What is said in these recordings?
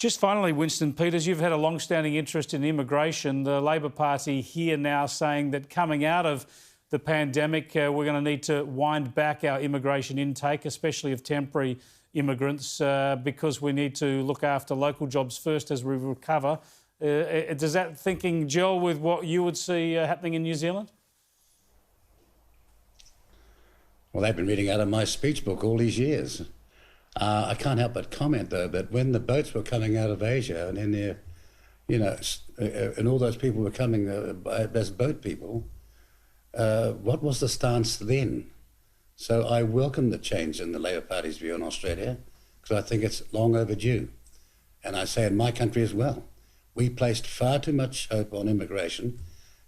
Just finally, Winston Peters, you've had a long-standing interest in immigration. The Labor Party here now saying that coming out of the pandemic, we're going to need to wind back our immigration intake, especially of temporary immigrants, because we need to look after local jobs first as we recover. Does that thinking gel with what you would see happening in New Zealand? Well, they've been reading out of my speech book all these years. I can't help but comment, though, that when the boats were coming out of Asia and in there, and all those people were coming as boat people, what was the stance then? So I welcome the change in the Labor Party's view on Australia, because I think it's long overdue. And I say in my country as well, we placed far too much hope on immigration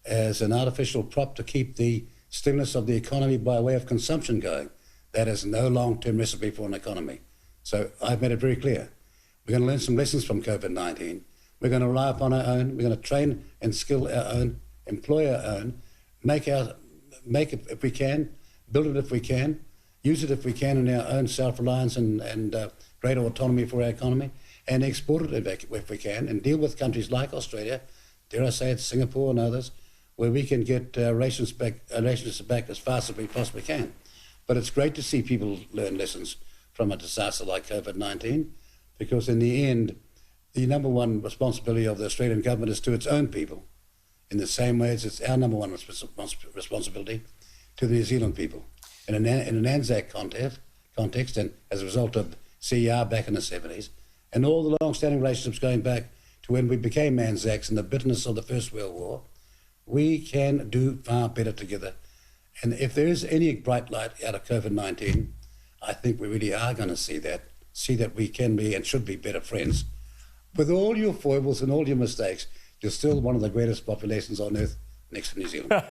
as an artificial prop to keep the stimulus of the economy by way of consumption going. That is no long-term recipe for an economy. So I've made it very clear. We're going to learn some lessons from COVID-19. We're going to rely upon our own. We're going to train and skill our own, employ our own, make it if we can, build it if we can, use it if we can in our own self-reliance and greater autonomy for our economy, and export it if we can, and deal with countries like Australia, dare I say it, Singapore and others, where we can get relations back as fast as we possibly can. But it's great to see people learn lessons from a disaster like COVID-19, because in the end, the number one responsibility of the Australian government is to its own people, in the same way as it's our number one responsibility to the New Zealand people. In an Anzac context, and as a result of CER back in the 70s, and all the long-standing relationships going back to when we became Anzacs in the bitterness of the First World War, we can do far better together. And if there is any bright light out of COVID-19, I think we really are going to see that we can be and should be better friends. With all your foibles and all your mistakes, you're still one of the greatest populations on earth next to New Zealand.